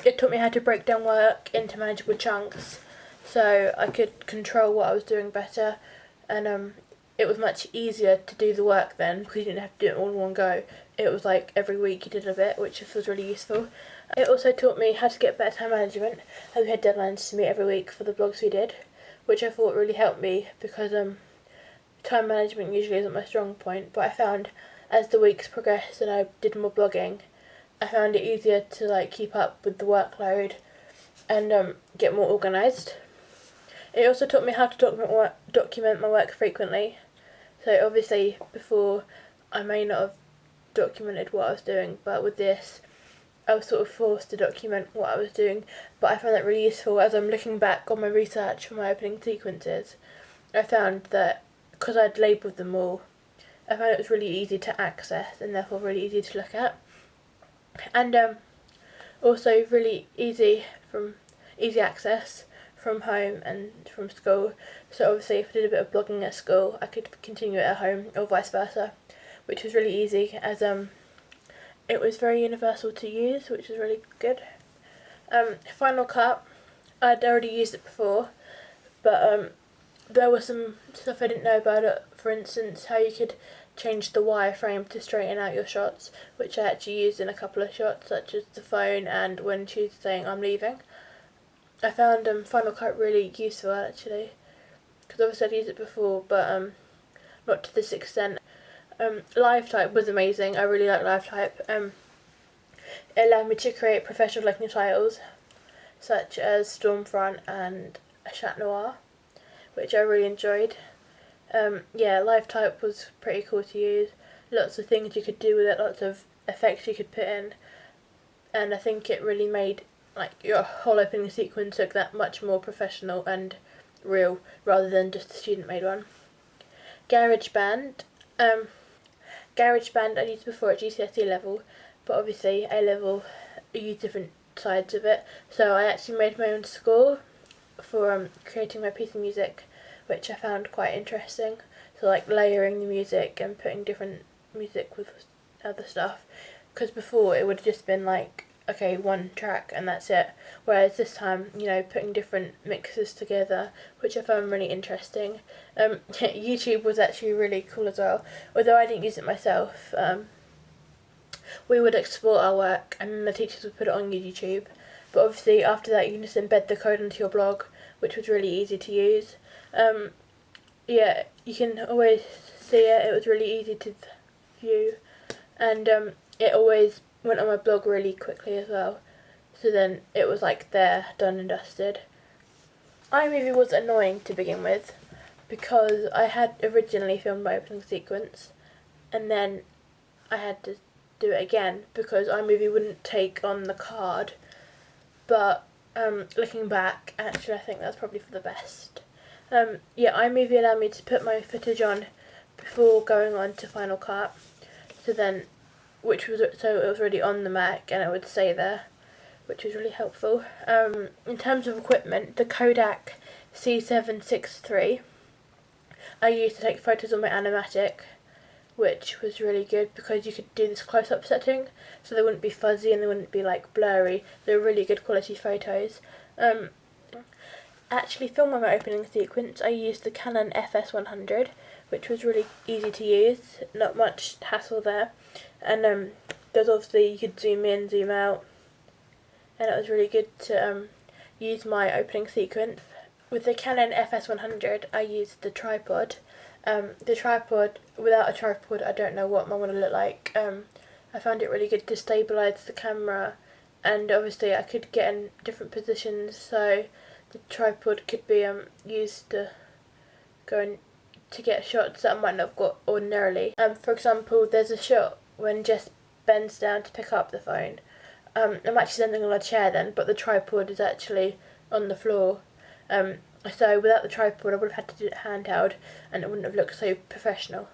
it taught me how to break down work into manageable chunks so I could control what I was doing better, and it was much easier to do the work then because you didn't have to do it all in one go. It was like every week you did a bit, which was really useful. It also taught me how to get better time management, as we had deadlines to meet every week for the blogs we did, which I thought really helped me because time management usually isn't my strong point, but I found as the weeks progressed and I did more blogging, I found it easier to like keep up with the workload and get more organised. It also taught me how to document my work frequently. So obviously before I may not have documented what I was doing, but with this I was sort of forced to document what I was doing. But I found that really useful as I'm looking back on my research for my opening sequences. I found that because I'd labelled them all, I found it was really easy to access and therefore really easy to look at. And also really easy access from home and from school. So obviously if I did a bit of blogging at school, I could continue it at home or vice versa, which was really easy as it was very universal to use, which was really good. Final Cut, I'd already used it before, but there was some stuff I didn't know about it. For instance, how you could change the wireframe to straighten out your shots, which I actually used in a couple of shots, such as the phone and when she was saying I'm leaving. I found Final Cut really useful actually, because obviously I'd used it before, but not to this extent. LiveType was amazing. I really like LiveType. It allowed me to create professional looking titles, such as Stormfront and Chat Noir, which I really enjoyed. LiveType was pretty cool to use. Lots of things you could do with it, lots of effects you could put in, and I think it really made like your whole opening sequence look that much more professional and real rather than just a student made one. GarageBand. GarageBand I used before at GCSE level, but obviously A level I used different sides of it. So I actually made my own score for creating my piece of music, which I found quite interesting. So like layering the music and putting different music with other stuff, because before it would have just been like, okay, one track and that's it, whereas this time, putting different mixes together, which I found really interesting. YouTube was actually really cool as well, although I didn't use it myself. We would export our work and then the teachers would put it on YouTube, but obviously after that you can just embed the code into your blog, which was really easy to use. You can always see it. It was really easy to view, and it always went on my blog really quickly as well. So then it was like there, done and dusted. iMovie was annoying to begin with because I had originally filmed my opening sequence and then I had to do it again because iMovie wouldn't take on the card. But looking back, actually I think that's probably for the best. iMovie allowed me to put my footage on before going on to Final Cut. So it was already on the Mac and it would stay there, which was really helpful. In terms of equipment, the Kodak C763 I used to take photos on my Animatic, which was really good because you could do this close-up setting, so they wouldn't be fuzzy and they wouldn't be like blurry. They were really good quality photos. Actually filming my opening sequence, I used the Canon FS100, which was really easy to use, not much hassle there. And there's obviously, you could zoom in, zoom out, and it was really good to use my opening sequence. With the Canon FS100, I used the tripod. Without a tripod, I don't know what mine would look like. I found it really good to stabilise the camera, and obviously I could get in different positions, so the tripod could be used to go in to get shots that I might not have got ordinarily. For example, there's a shot when Jess bends down to pick up the phone. I'm actually standing on a chair then, but the tripod is actually on the floor. So without the tripod I would have had to do it handheld and it wouldn't have looked so professional.